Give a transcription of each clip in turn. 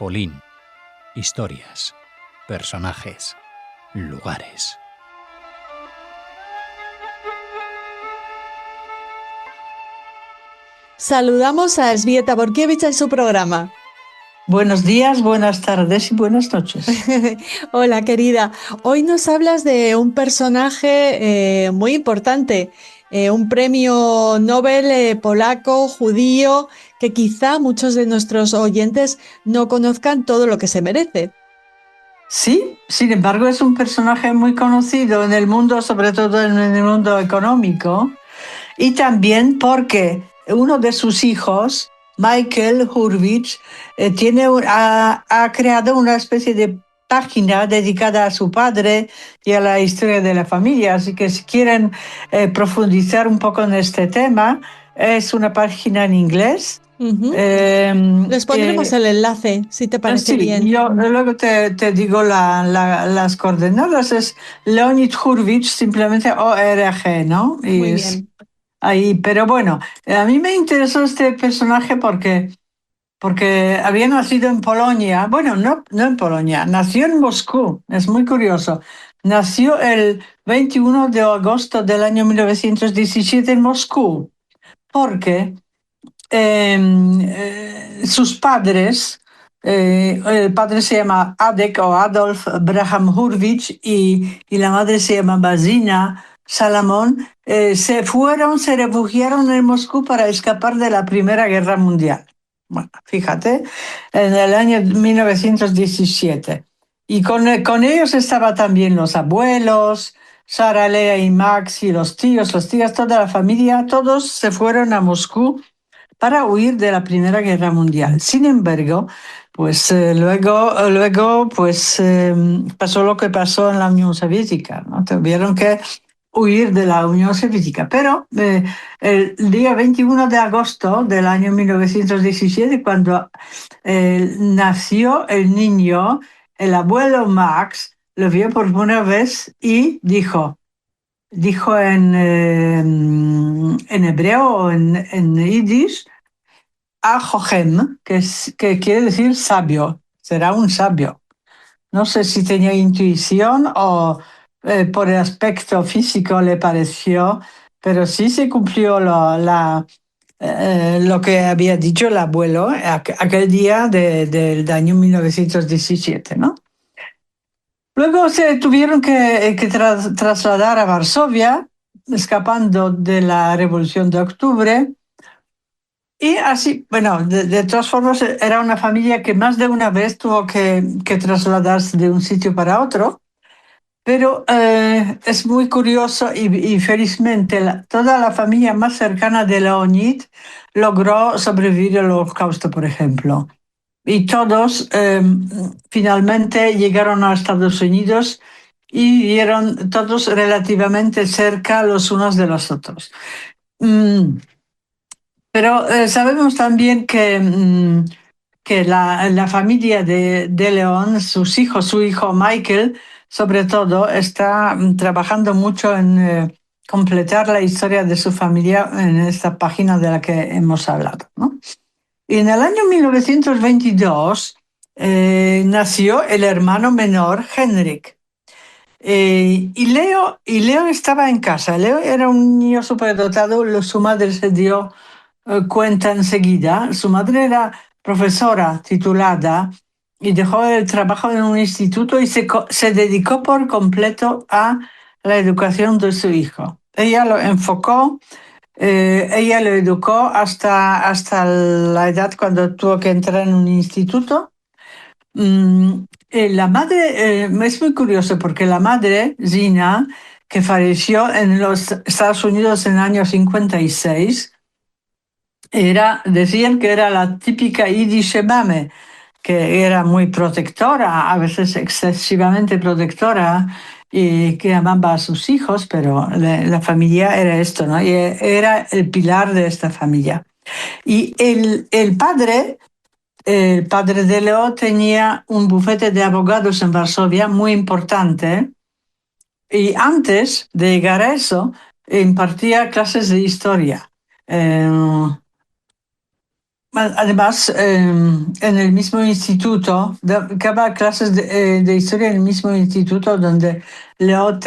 Polín. Historias, personajes, lugares. Saludamos a Elżbieta Borkiewicz en su programa. Buenos días, buenas tardes y buenas noches. Hola, querida. Hoy nos hablas de un personaje muy importante, un premio Nobel polaco, judío, que quizá muchos de nuestros oyentes no conozcan todo lo que se merece. Sí, sin embargo, es un personaje muy conocido en el mundo, sobre todo en el mundo económico, y también porque uno de sus hijos, Michael Hurwicz, ha creado una especie de página dedicada a su padre y a la historia de la familia. Así que si quieren profundizar un poco en este tema, es una página en inglés. Les pondremos el enlace, si te parece Sí, bien. yo luego te digo las coordenadas. Es Leonid Hurwicz, simplemente ORG, ¿no? Y Muy es bien. ahí. Pero bueno, a mí me interesó este personaje porque había nacido en Polonia. Bueno, no en Polonia, nació en Moscú. Es muy curioso. Nació el 21 de agosto del año 1917 en Moscú, porque sus padres, el padre se llama Adek o Adolf Braham Hurwicz y la madre se llama Bazina Salamón, se refugiaron en Moscú para escapar de la Primera Guerra Mundial. Bueno, fíjate, en el año 1917. Y con ellos estaban también los abuelos, Sara, Lea y Max, y los tíos, las tías, toda la familia, todos se fueron a Moscú para huir de la Primera Guerra Mundial. Sin embargo, pues luego pasó lo que pasó en la Unión Soviética, ¿no? Tuvieron que huir de la Unión Soviética. Pero el día 21 de agosto del año 1917, cuando nació el niño, el abuelo Max lo vio por primera vez y dijo en hebreo o en yiddish, Ajohem, que quiere decir sabio, será un sabio. No sé si tenía intuición o por el aspecto físico le pareció, pero sí se cumplió lo que había dicho el abuelo aquel día del año 1917, ¿no? Luego se tuvieron que trasladar a Varsovia, escapando de la Revolución de Octubre. Y así, bueno, de todas formas, era una familia que más de una vez tuvo que trasladarse de un sitio para otro, pero es muy curioso y felizmente toda la familia más cercana de Leonid logró sobrevivir al Holocausto, por ejemplo. Y todos finalmente llegaron a Estados Unidos y vivieron todos relativamente cerca los unos de los otros. Mm, pero sabemos también que la familia de León, su hijo Michael, sobre todo, está trabajando mucho en completar la historia de su familia en esta página de la que hemos hablado, ¿no? Y en el año 1922 nació el hermano menor, Henrik. Y Leo estaba en casa. Leo era un niño superdotado. Su madre se dio cuenta enseguida. Su madre era profesora titulada y dejó el trabajo en un instituto y se dedicó por completo a la educación de su hijo. Ella lo enfocó, ella lo educó hasta la edad cuando tuvo que entrar en un instituto. La madre, es muy curioso porque la madre, Zina, que falleció en los Estados Unidos en el año 56, decían que era la típica Yiddish mame, que era muy protectora, a veces excesivamente protectora, y que amaba a sus hijos, pero la familia era esto, ¿no? Y era el pilar de esta familia. Y el padre de Leo tenía un bufete de abogados en Varsovia muy importante y antes de llegar a eso impartía clases de historia. además, en el mismo instituto, daba clases de historia en el mismo instituto donde Leo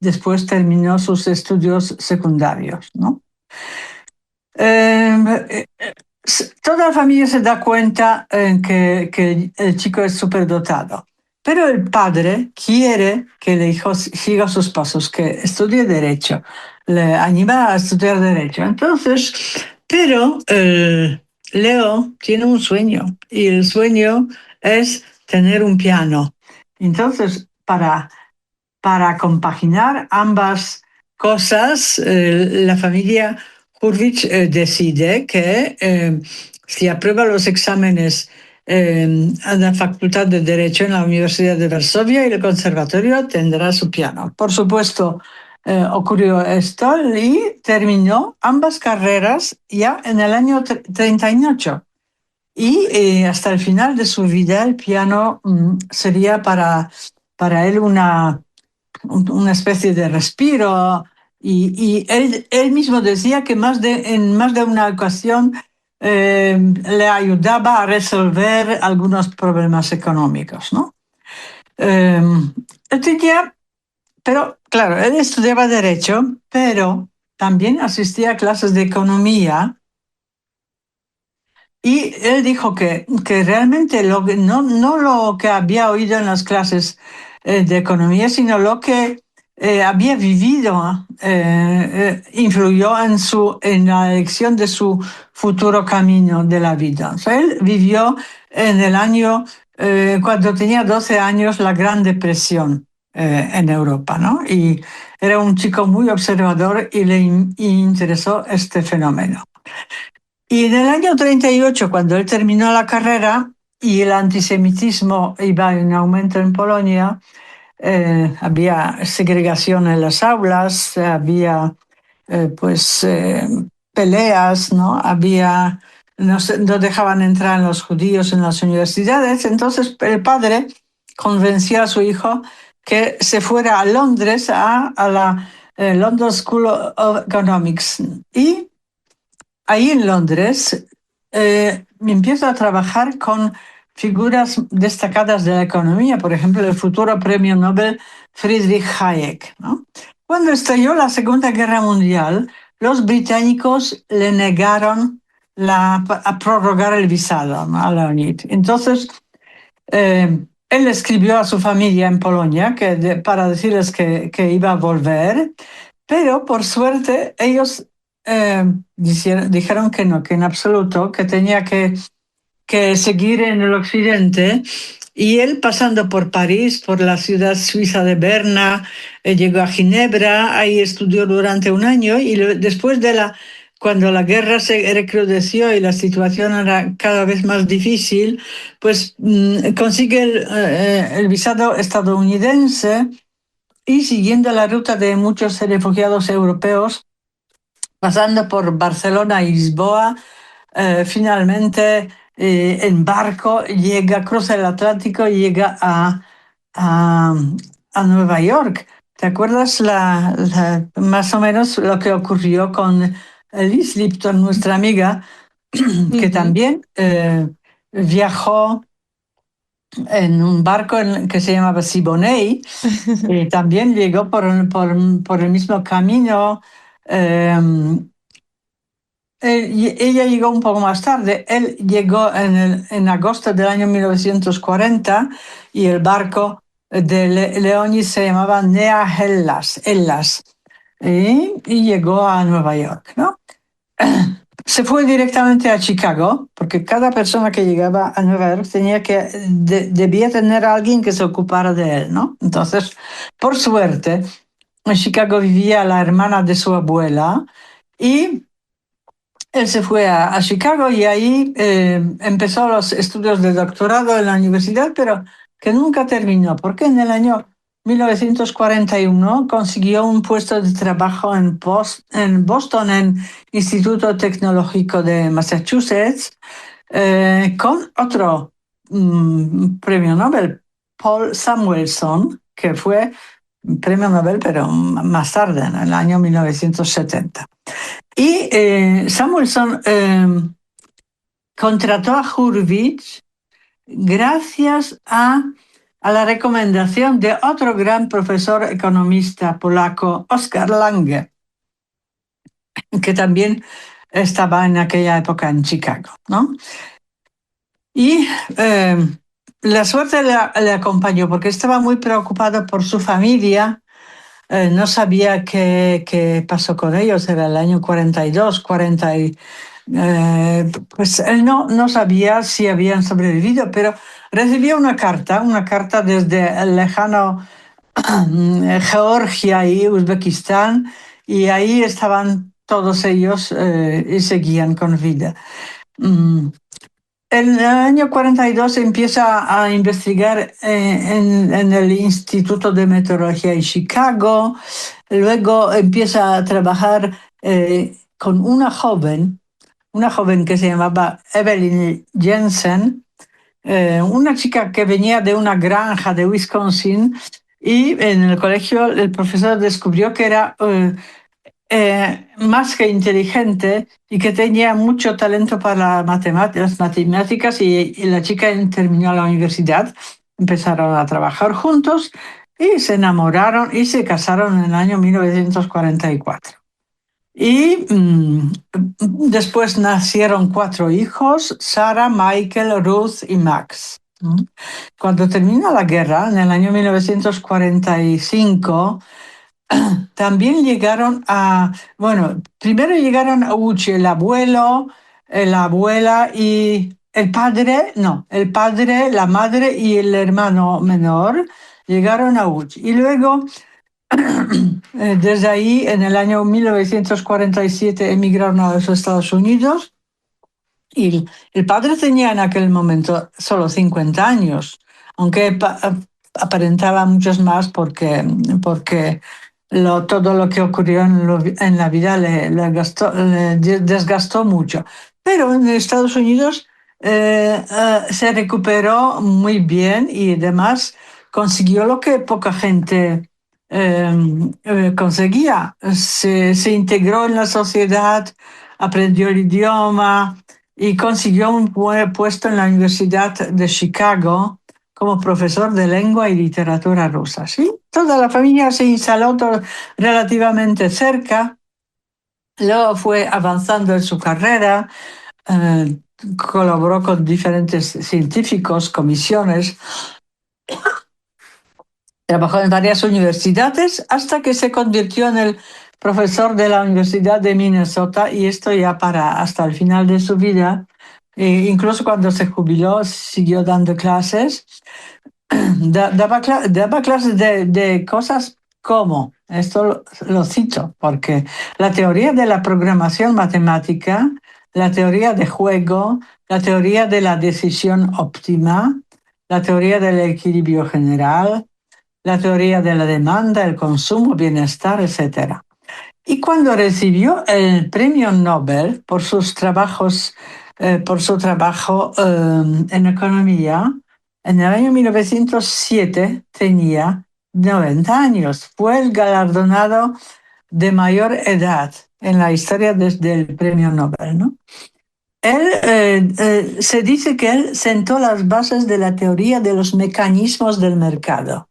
después terminó sus estudios secundarios, ¿no? Toda la familia se da cuenta que el chico es superdotado, pero el padre quiere que el hijo siga sus pasos, que estudie derecho, le anima a estudiar derecho. Entonces, pero Leo tiene un sueño y el sueño es tener un piano. Entonces, para compaginar ambas cosas, la familia Hurwicz decide que si aprueba los exámenes a la Facultad de Derecho en la Universidad de Varsovia y el conservatorio, tendrá su piano. Por supuesto, ocurrió esto y terminó ambas carreras ya en el año 38. Y hasta el final de su vida el piano sería para él una especie de respiro, y él mismo decía que en más de una ocasión le ayudaba a resolver algunos problemas económicos, ¿no? Él tenía, pero claro, él estudiaba Derecho, pero también asistía a clases de economía. Y él dijo que realmente no lo que había oído en las clases de economía, sino lo que había vivido, influyó en la elección de su futuro camino de la vida. O sea, él vivió en el año, cuando tenía 12 años, la Gran Depresión en Europa, ¿no? Y era un chico muy observador y le interesó este fenómeno. Y en el año 38, cuando él terminó la carrera y el antisemitismo iba en aumento en Polonia, había segregación en las aulas, había peleas, ¿no? No dejaban entrar a los judíos en las universidades. Entonces el padre convenció a su hijo que se fuera a Londres, a la London School of Economics. Y ahí en Londres me empiezo a trabajar con figuras destacadas de la economía, por ejemplo, el futuro premio Nobel Friedrich Hayek, ¿no? Cuando estalló la Segunda Guerra Mundial, los británicos le negaron a prorrogar el visado, ¿no?, a Leonid. Entonces, él escribió a su familia en Polonia para decirles que iba a volver, pero por suerte ellos dijeron que no, que en absoluto, que tenía que seguir en el occidente. Y él, pasando por París, por la ciudad suiza de Berna, llegó a Ginebra, ahí estudió durante un año y después cuando la guerra se recrudeció y la situación era cada vez más difícil, pues consigue el visado estadounidense, y siguiendo la ruta de muchos refugiados europeos, pasando por Barcelona y Lisboa, finalmente en barco cruza el Atlántico y llega a Nueva York. ¿Te acuerdas más o menos lo que ocurrió con Liz Lipton, nuestra amiga, que también viajó en un barco que se llamaba Siboney, y también llegó por el mismo camino? Ella llegó un poco más tarde. Él llegó en agosto del año 1940, y el barco de Leónidas se llamaba Nea Hellas, y llegó a Nueva York, ¿no? Se fue directamente a Chicago, porque cada persona que llegaba a Nueva York debía tener a alguien que se ocupara de él, ¿no? Entonces, por suerte, en Chicago vivía la hermana de su abuela, y él se fue a Chicago y ahí empezó los estudios de doctorado en la universidad, pero que nunca terminó, porque en el año 1941 consiguió un puesto de trabajo en Boston, en Instituto Tecnológico de Massachusetts, con otro premio Nobel, Paul Samuelson, que fue premio Nobel, pero más tarde, en el año 1970. Y Samuelson contrató a Hurwitz gracias a la recomendación de otro gran profesor economista polaco, Oskar Lange, que también estaba en aquella época en Chicago, ¿no? Y la suerte le acompañó porque estaba muy preocupado por su familia. No sabía qué pasó con ellos, era el año 42, 40 pues él no sabía si habían sobrevivido, pero recibió una carta desde el lejano Georgia y Uzbekistán, y ahí estaban todos ellos y seguían con vida. En el año 42 empieza a investigar en el Instituto de Meteorología en Chicago. Luego empieza a trabajar con una joven que se llamaba Evelyn Jensen, una chica que venía de una granja de Wisconsin, y en el colegio el profesor descubrió que era más que inteligente y que tenía mucho talento para las matemáticas, y la chica terminó la universidad, empezaron a trabajar juntos y se enamoraron y se casaron en el año 1944. Y después nacieron 4 hijos: Sarah, Michael, Ruth y Max. Cuando termina la guerra, en el año 1945, también llegaron primero llegaron a Uchi el abuelo, la abuela y el padre, la madre y el hermano menor llegaron a Uchi. Y luego, desde ahí, en el año 1947, emigraron a los Estados Unidos. Y el padre tenía en aquel momento solo 50 años, aunque aparentaba muchos más porque todo lo que ocurrió en la vida le desgastó mucho. Pero en Estados Unidos se recuperó muy bien y además consiguió lo que poca gente conseguía. Se integró en la sociedad, aprendió el idioma y consiguió un buen puesto en la Universidad de Chicago como profesor de lengua y literatura rusa. ¿Sí? Toda la familia se instaló relativamente cerca. Luego fue avanzando en su carrera, colaboró con diferentes científicos, comisiones, trabajó en varias universidades hasta que se convirtió en el profesor de la Universidad de Minnesota, y esto ya hasta el final de su vida. Incluso cuando se jubiló, siguió dando clases. Daba clases de cosas como, esto lo cito, porque la teoría de la programación matemática, la teoría de juego, la teoría de la decisión óptima, la teoría del equilibrio general, la teoría de la demanda, el consumo, bienestar, etc. Y cuando recibió el premio Nobel por sus trabajos, por su trabajo en economía, en el año 1907 tenía 90 años. Fue el galardonado de mayor edad en la historia desde el premio Nobel, ¿no? Se dice que él sentó las bases de la teoría de los mecanismos del mercado.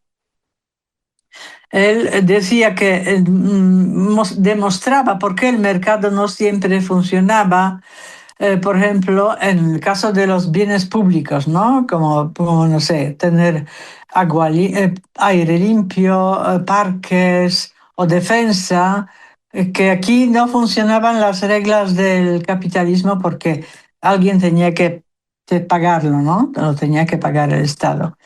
Él decía que demostraba por qué el mercado no siempre funcionaba. Por ejemplo, en el caso de los bienes públicos, ¿no? Como no sé, tener aire limpio, parques o defensa, que aquí no funcionaban las reglas del capitalismo porque alguien tenía que pagarlo, ¿no? Lo tenía que pagar el Estado.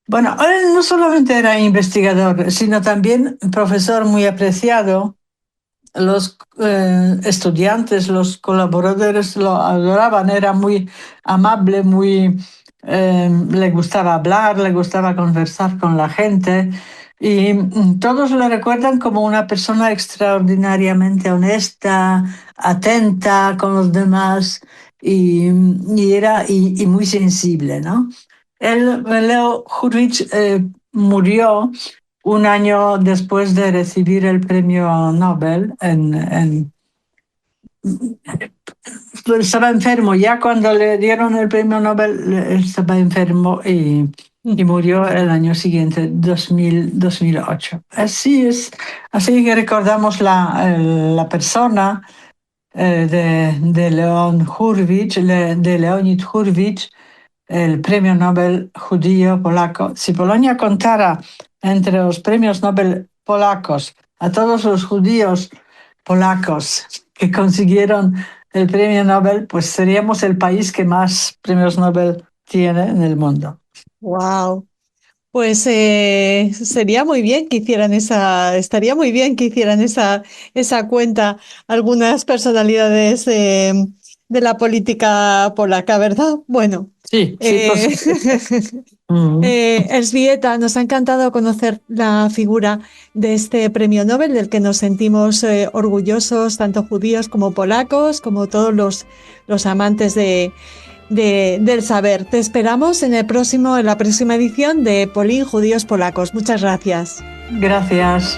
Bueno, él no solamente era investigador, sino también profesor muy apreciado. Los estudiantes, los colaboradores lo adoraban, era muy amable, le gustaba hablar, le gustaba conversar con la gente, y todos lo recuerdan como una persona extraordinariamente honesta, atenta con los demás, y muy sensible, ¿no? Leo Hurwitz murió un año después de recibir el premio Nobel. estaba enfermo. Ya cuando le dieron el premio Nobel, él estaba enfermo y murió el año siguiente, 2008. Así es, así que recordamos la persona de Leonid Hurwicz, el premio Nobel judío polaco. Si Polonia contara entre los premios Nobel polacos a todos los judíos polacos que consiguieron el premio Nobel, pues seríamos el país que más premios Nobel tiene en el mundo. Wow. Pues sería muy bien que hicieran estaría muy bien que hicieran esa cuenta algunas personalidades de la política polaca, ¿verdad? Bueno, Sí, sí, por supuesto. Elżbieta, nos ha encantado conocer la figura de este premio Nobel del que nos sentimos orgullosos, tanto judíos como polacos, como todos los amantes del saber. Te esperamos en la próxima edición de Polín Judíos Polacos. Muchas gracias. Gracias.